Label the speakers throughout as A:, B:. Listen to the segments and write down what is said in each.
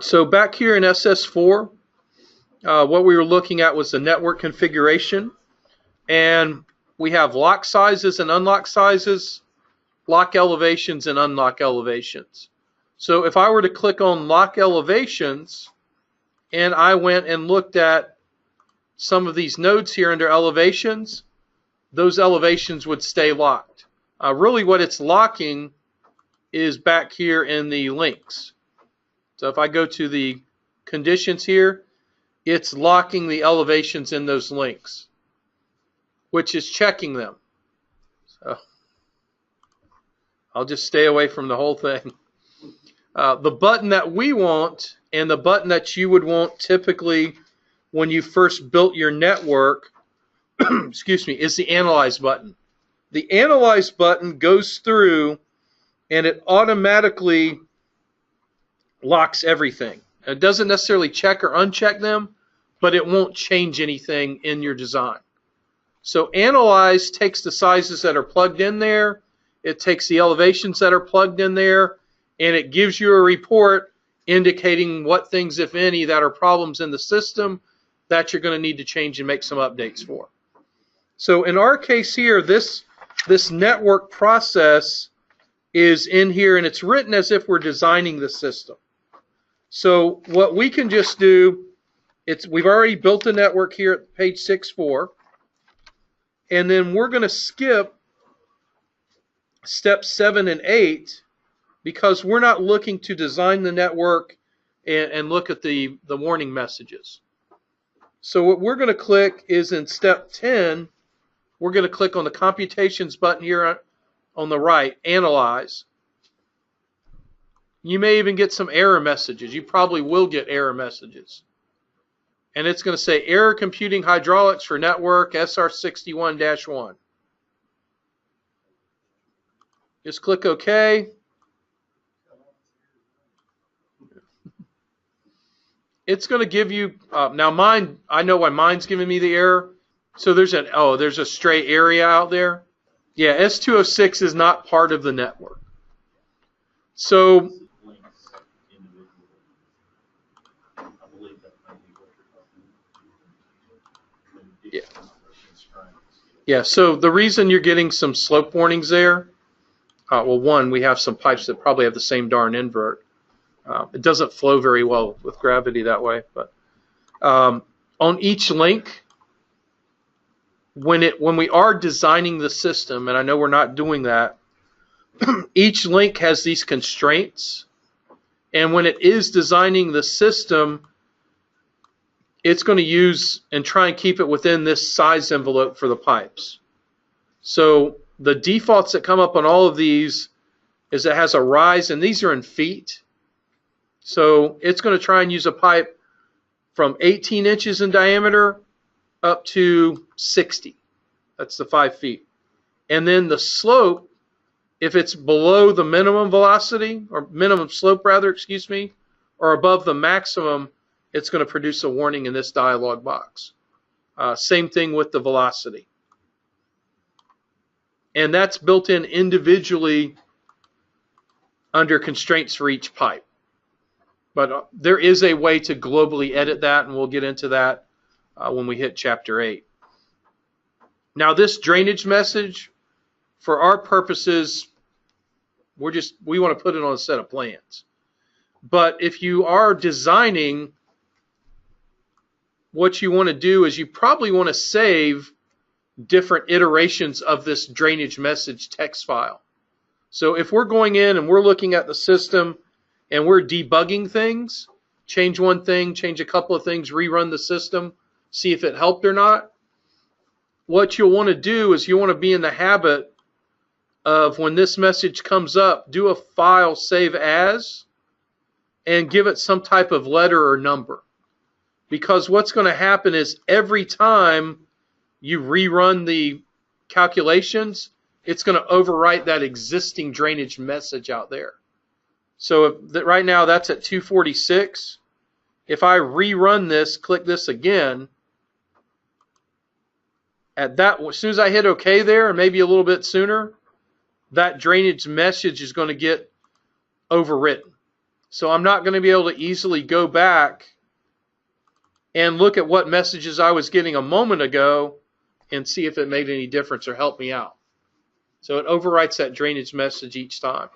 A: So back here in SS4, what we were looking at was the network configuration. And we have lock sizes and unlock sizes, lock elevations and unlock elevations. So if I were to click on lock elevations, and I went and looked at some of these nodes here under elevations, those elevations would stay locked. Really what it's locking is back here in the links. So if I go to the conditions here, it's locking the elevations in those links, which is checking them. So I'll just stay away from the whole thing. The button that we want, and the button that you would want typically when you first built your network, excuse me, is the Analyze button. The Analyze button goes through and it automatically locks everything. It doesn't necessarily check or uncheck them, but it won't change anything in your design. So Analyze takes the sizes that are plugged in there, it takes the elevations that are plugged in there, and it gives you a report indicating what things, if any, that are problems in the system that you're going to need to change and make some updates for. So in our case here, this network process is in here, and it's written as if we're designing the system. So what we can just do, we've already built a network here at page 6.4, and then we're going to skip steps 7 and 8 because we're not looking to design the network and look at the warning messages. So what we're going to click is in step 10, we're going to click on the computations button here on the right, Analyze. You may even get some error messages. You probably will get error messages. And it's going to say error computing hydraulics for network SR61-1. Just click OK. It's going to give you, now mine, I know why mine's giving me the error. So there's a stray area out there. Yeah, S206 is not part of the network. So yeah, so the reason you're getting some slope warnings there, well, one, we have some pipes that probably have the same darn invert. It doesn't flow very well with gravity that way, but on each link, when we are designing the system, and I know we're not doing that, each link has these constraints, and when it is designing the system, it's going to use and try and keep it within this size envelope for the pipes. So the defaults that come up on all of these is it has a rise, and these are in feet. So it's going to try and use a pipe from 18 inches in diameter up to 60. That's the 5 feet. And then the slope, if it's below the minimum velocity, or minimum slope rather, excuse me, or above the maximum, it's going to produce a warning in this dialog box. Same thing with the velocity. And that's built in individually under constraints for each pipe. But there is a way to globally edit that, and we'll get into that when we hit chapter 8. Now this drainage message, for our purposes, we want to put it on a set of plans. But if you are designing, what you want to do is you probably want to save different iterations of this drainage message text file. So if we're going in and we're looking at the system and we're debugging things, change one thing, change a couple of things, rerun the system, see if it helped or not, what you'll want to do is you want to be in the habit of, when this message comes up, do a file save as and give it some type of letter or number. Because what's going to happen is every time you rerun the calculations, it's going to overwrite that existing drainage message out there. So right now that's at 246. If I rerun this, click this again, as soon as I hit OK there, or maybe a little bit sooner, that drainage message is going to get overwritten. So I'm not going to be able to easily go back and look at what messages I was getting a moment ago and see if it made any difference or helped me out. So it overwrites that drainage message each time.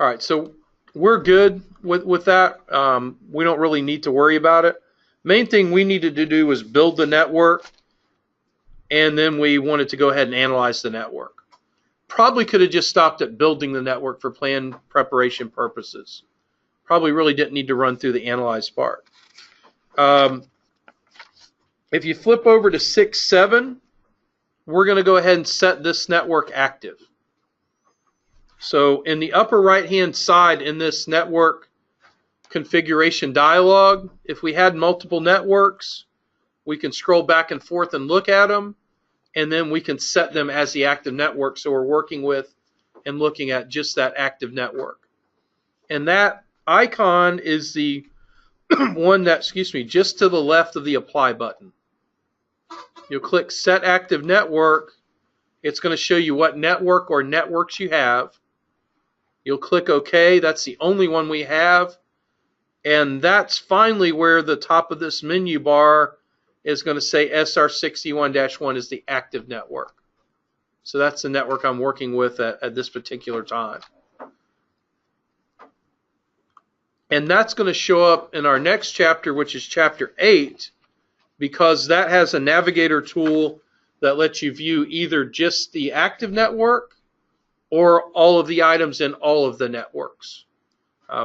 A: All right, so we're good with that. We don't really need to worry about it. Main thing we needed to do was build the network, and then we wanted to go ahead and analyze the network. Probably could have just stopped at building the network for plan preparation purposes. Probably really didn't need to run through the analyze part. If you flip over to 6.7, we're going to go ahead and set this network active. So in the upper right-hand side in this network configuration dialog, if we had multiple networks, we can scroll back and forth and look at them, and then we can set them as the active network. So we're working with and looking at just that active network. And that icon is the one that, just to the left of the apply button. You'll click set active network. It's going to show you what network or networks you have. You'll click OK. That's the only one we have. And that's finally where the top of this menu bar is going to say SR61-1 is the active network. So that's the network I'm working with at this particular time. And that's going to show up in our next chapter, which is chapter 8, because that has a navigator tool that lets you view either just the active network or all of the items in all of the networks.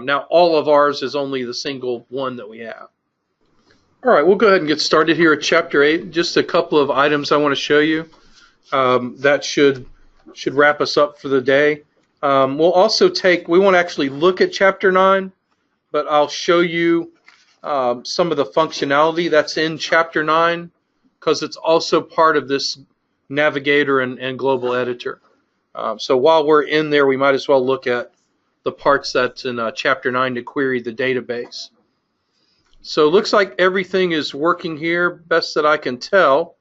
A: Now, all of ours is only the single one that we have. All right, we'll go ahead and get started here at chapter 8. Just a couple of items I want to show you. That should wrap us up for the day. We'll also we won't actually look at chapter 9, but I'll show you some of the functionality that's in chapter 9, because it's also part of this Navigator and Global Editor. So while we're in there, we might as well look at the parts that's in chapter 9 to query the database. So it looks like everything is working here, best that I can tell,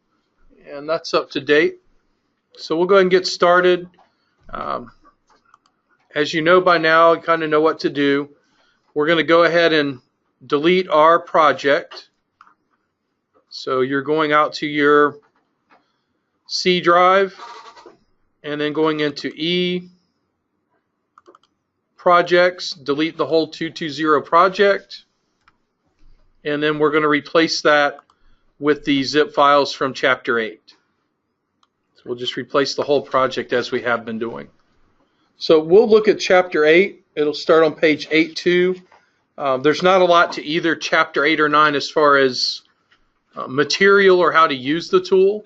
A: and that's up to date. So we'll go ahead and get started. As you know by now, you kind of know what to do. We're going to go ahead and delete our project. So you're going out to your C drive and then going into E, projects, delete the whole 220 project. And then we're going to replace that with the zip files from chapter 8. So we'll just replace the whole project as we have been doing. So we'll look at chapter 8. It'll start on page 8.2. There's not a lot to either chapter 8 or 9 as far as material or how to use the tool,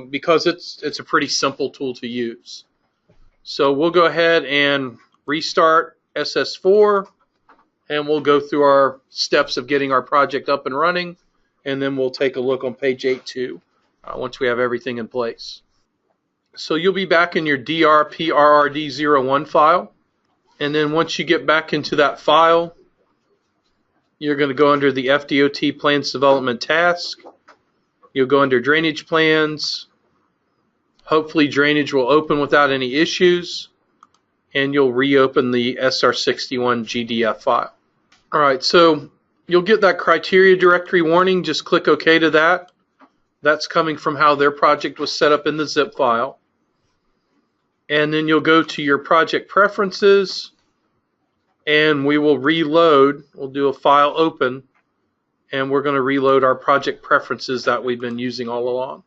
A: because it's a pretty simple tool to use. So we'll go ahead and restart SS4. And we'll go through our steps of getting our project up and running, and then we'll take a look on page 8.2 once we have everything in place. So you'll be back in your drprrd01 file, and then once you get back into that file, you're going to go under the FDOT Plans Development Task. You'll go under Drainage Plans. Hopefully drainage will open without any issues, and you'll reopen the SR61 GDF file. All right, so you'll get that criteria directory warning. Just click OK to that. That's coming from how their project was set up in the zip file. And then you'll go to your project preferences, and we will reload. We'll do a file open, and we're going to reload our project preferences that we've been using all along.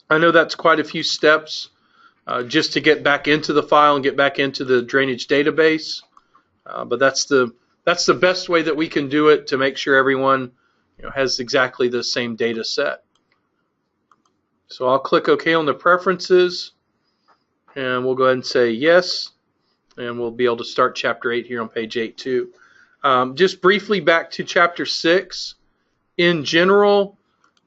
A: I know that's quite a few steps just to get back into the file and get back into the drainage database. But that's the best way that we can do it to make sure everyone has exactly the same data set. So I'll click OK on the preferences, and we'll go ahead and say yes, and we'll be able to start chapter 8 here on page 8.2. Just briefly back to chapter 6. In general,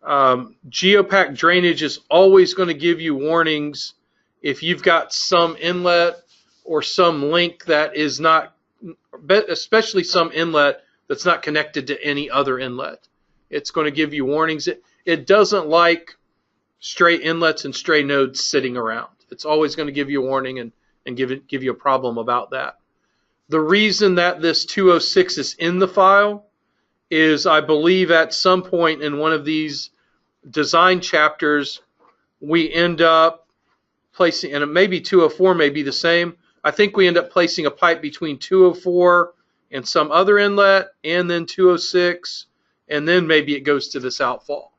A: GEOPAK drainage is always going to give you warnings if you've got some inlet or some link that is not, especially some inlet that's not connected to any other inlet. It's going to give you warnings. It doesn't like stray inlets and stray nodes sitting around. It's always going to give you a warning and give you a problem about that. The reason that this 206 is in the file is I believe at some point in one of these design chapters we end up placing, and maybe 204 may be the same, I think we end up placing a pipe between 204 and some other inlet, and then 206, and then maybe it goes to this outfall.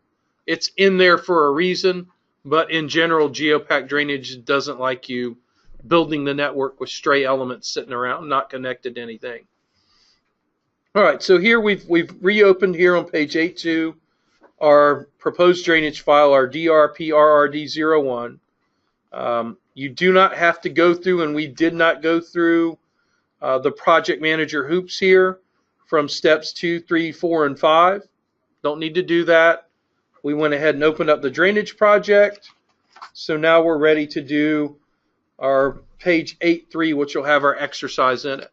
A: It's in there for a reason, but in general, GEOPAK drainage doesn't like you building the network with stray elements sitting around, not connected to anything. All right, so here we've reopened here on page 82 our proposed drainage file, our DRPRRD01. You do not have to go through, and we did not go through the project manager hoops here from steps 2, 3, 4, and 5. Don't need to do that. We went ahead and opened up the drainage project. So now we're ready to do our page 8.3, which will have our exercise in it.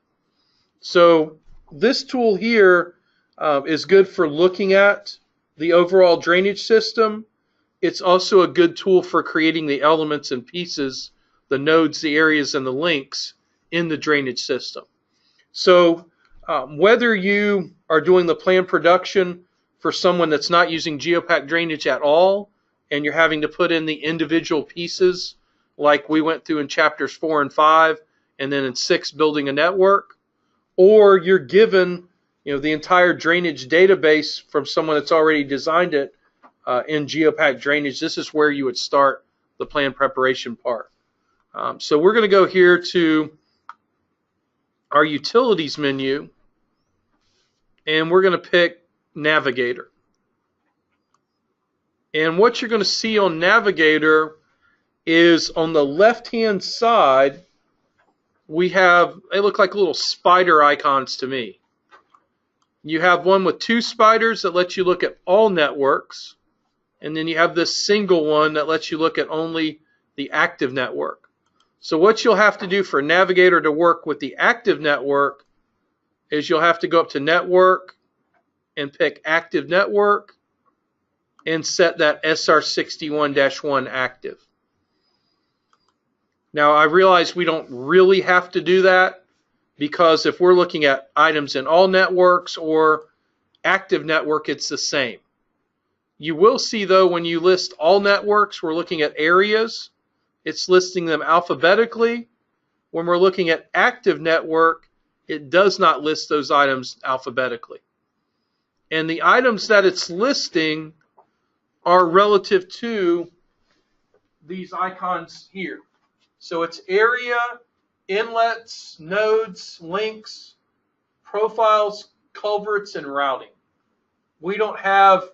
A: So this tool here is good for looking at the overall drainage system. It's also a good tool for creating the elements and pieces, the nodes, the areas, and the links in the drainage system. So whether you are doing the plan production for someone that's not using GEOPAK drainage at all, and you're having to put in the individual pieces like we went through in chapters 4 and 5, and then in 6 building a network, or you're given the entire drainage database from someone that's already designed it in GEOPAK drainage, this is where you would start the plan preparation part. So we're going to go here to our utilities menu, and we're going to pick Navigator. And what you're going to see on Navigator is on the left-hand side, we have, they look like little spider icons to me. You have one with 2 spiders that lets you look at all networks, and then you have this single one that lets you look at only the active network. So what you'll have to do for Navigator to work with the active network is you'll have to go up to Network and pick Active Network and set that SR61-1 active. Now I realize we don't really have to do that, because if we're looking at items in all networks or active network, it's the same. You will see though, when you list all networks, we're looking at areas. It's listing them alphabetically. When we're looking at active network, it does not list those items alphabetically. And the items that it's listing are relative to these icons here. So it's area, inlets, nodes, links, profiles, culverts, and routing. We don't have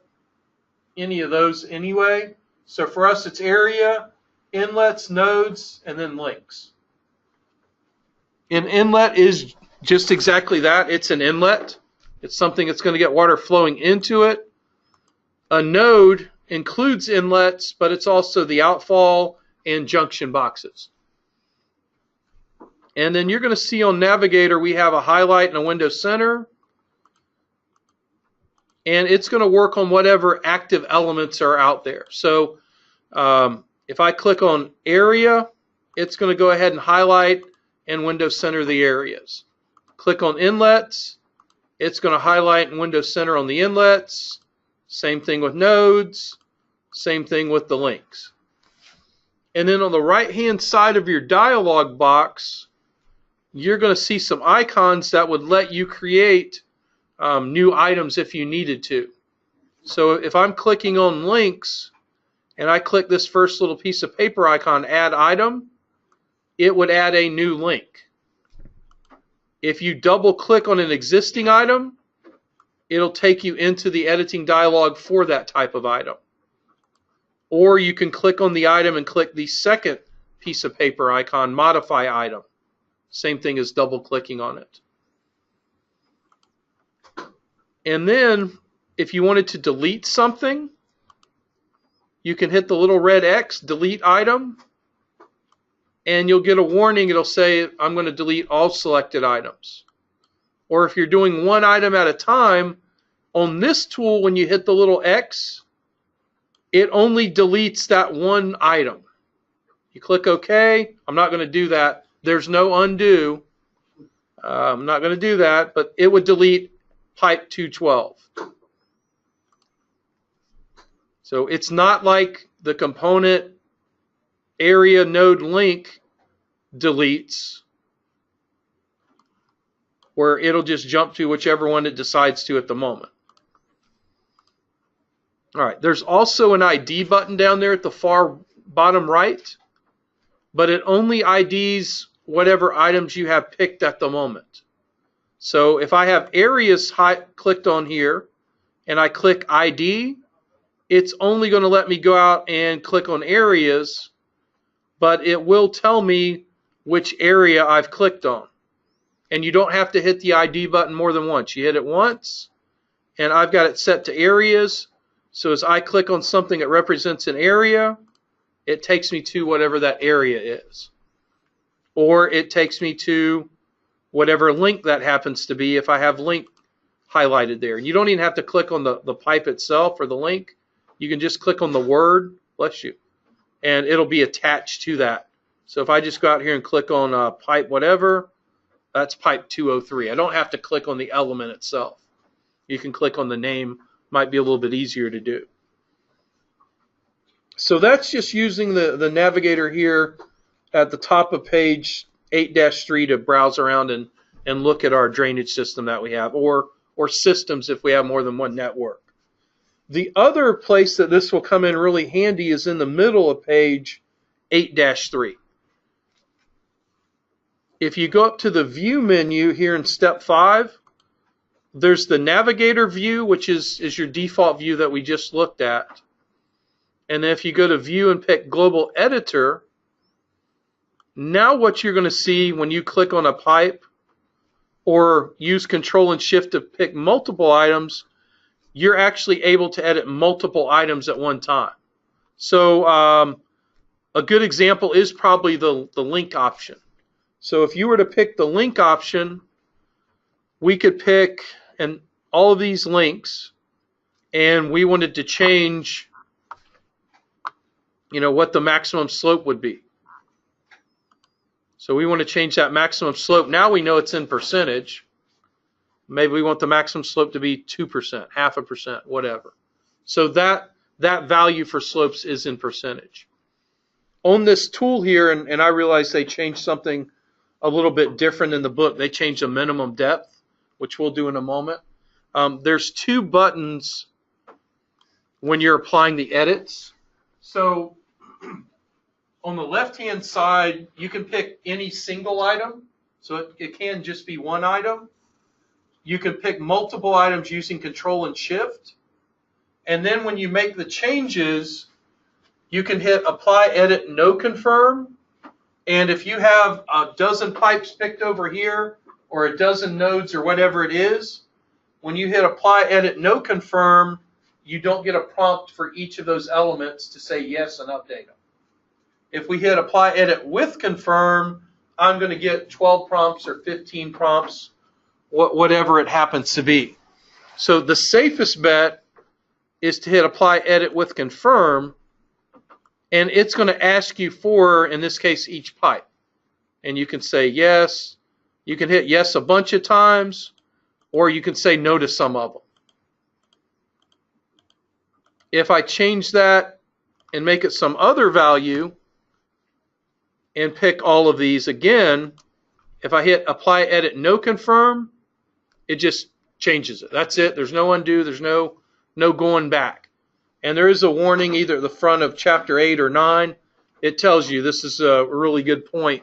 A: any of those anyway. So for us, it's area, inlets, nodes, and then links. An inlet is just exactly that. It's an inlet. It's something that's going to get water flowing into it. A node includes inlets, but it's also the outfall and junction boxes. And then you're going to see on Navigator we have a highlight and a window center. And it's going to work on whatever active elements are out there. So if I click on area, it's going to go ahead and highlight and window center the areas. Click on inlets, it's going to highlight and window center on the inlets. Same thing with nodes, same thing with the links. And then on the right hand side of your dialog box, you're going to see some icons that would let you create new items if you needed to. So if I'm clicking on links and I click this first little piece of paper icon, add item, it would add a new link. If you double click on an existing item, it'll take you into the editing dialog for that type of item. Or you can click on the item and click the second piece of paper icon, modify item. Same thing as double clicking on it. And then if you wanted to delete something, you can hit the little red X, delete item, and you'll get a warning. It'll say, I'm going to delete all selected items. Or if you're doing one item at a time, on this tool, when you hit the little X, it only deletes that one item. You click OK. I'm not going to do that. There's no undo. I'm not going to do that, but it would delete pipe 212. So it's not like the component area node link deletes, where it'll just jump to whichever one it decides to at the moment. All right, there's also an ID button down there at the far bottom right, but it only IDs whatever items you have picked at the moment. So if I have areas clicked on here and I click ID, it's only going to let me go out and click on areas, but it will tell me which area I've clicked on. And you don't have to hit the ID button more than once. You hit it once, and I've got it set to areas. So as I click on something that represents an area, it takes me to whatever that area is. Or it takes me to whatever link that happens to be if I have link highlighted there. And you don't even have to click on the pipe itself or the link. You can just click on the word, bless you, and it'll be attached to that. So if I just go out here and click on pipe whatever, that's pipe 203. I don't have to click on the element itself. You can click on the name. Might be a little bit easier to do. So that's just using the Navigator here at the top of page 8-3 to browse around and look at our drainage system that we have, or systems if we have more than one network. The other place that this will come in really handy is in the middle of page 8-3. If you go up to the View menu here in Step 5, there's the Navigator view, which is your default view that we just looked at. And then if you go to View and pick Global Editor, now what you're going to see when you click on a pipe or use Control and Shift to pick multiple items, you're actually able to edit multiple items at one time. So a good example is probably the link option. So if you were to pick the link option, we could pick all of these links, and we wanted to change, what the maximum slope would be. So we want to change that maximum slope. Now we know it's in percentage. Maybe we want the maximum slope to be 2%, 0.5%, whatever. So that value for slopes is in percentage. On this tool here, and I realize they changed something a little bit different in the book. They changed the minimum depth, which we'll do in a moment. There's two buttons when you're applying the edits. So on the left-hand side, you can pick any single item. So it can just be one item. You can pick multiple items using Control and Shift. And then when you make the changes, you can hit Apply, Edit, No Confirm. And if you have a dozen pipes picked over here, or a dozen nodes, or whatever it is, when you hit Apply, Edit, No Confirm, you don't get a prompt for each of those elements to say yes and update them. If we hit Apply, Edit with Confirm, I'm going to get 12 prompts or 15 prompts, whatever it happens to be. So the safest bet is to hit Apply, Edit with Confirm, and it's going to ask you for, in this case, each pipe. And you can say yes. You can hit yes a bunch of times, or you can say no to some of them. If I change that and make it some other value and pick all of these again, if I hit Apply, Edit, No Confirm, it just changes it. That's it. There's no undo. There's no going back. And there is a warning either at the front of Chapter 8 or 9. It tells you this is a really good point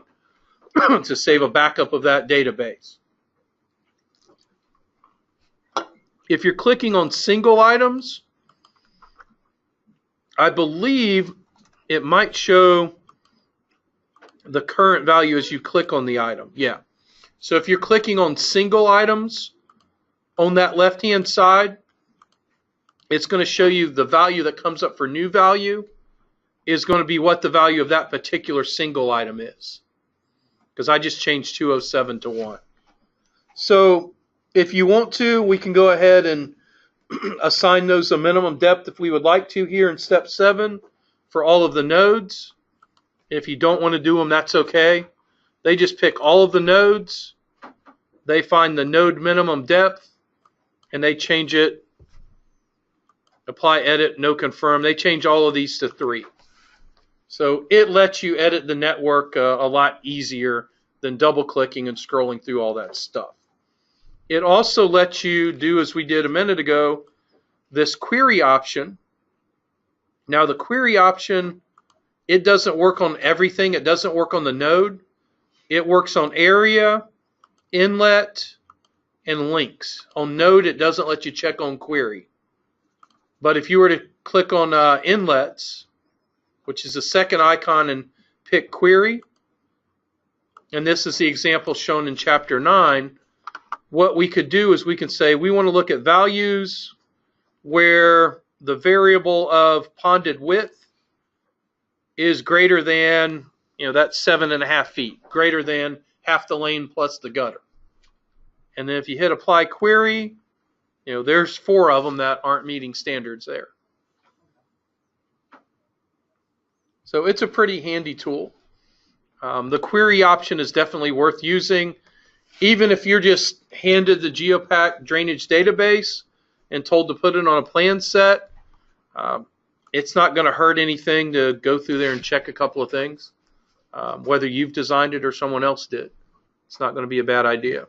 A: to save a backup of that database. If you're clicking on single items, I believe it might show the current value as you click on the item. Yeah. So if you're clicking on single items on that left-hand side, it's going to show you the value that comes up for new value is going to be what the value of that particular single item is. Because I just changed 207 to 1. So if you want to, we can go ahead and assign those a minimum depth if we would like to here in step 7 for all of the nodes. If you don't want to do them, that's okay. They just pick all of the nodes, they find the node minimum depth, and they change it. Apply, edit, no confirm. They change all of these to 3. So it lets you edit the network a lot easier than double clicking and scrolling through all that stuff. It also lets you do, as we did a minute ago, this query option. Now the query option, it doesn't work on everything. It doesn't work on the node. It works on area, inlet, and links. On node, it doesn't let you check on query. But if you were to click on inlets, which is the second icon, and pick query, and this is the example shown in chapter 9, what we could do is we can say we want to look at values where the variable of ponded width is greater than, that's 7.5 feet, greater than half the lane plus the gutter. And then if you hit apply query, there's 4 of them that aren't meeting standards there. So it's a pretty handy tool. The query option is definitely worth using. Even if you're just handed the GEOPAK drainage database and told to put it on a plan set, it's not going to hurt anything to go through there and check a couple of things. Whether you've designed it or someone else did, it's not going to be a bad idea.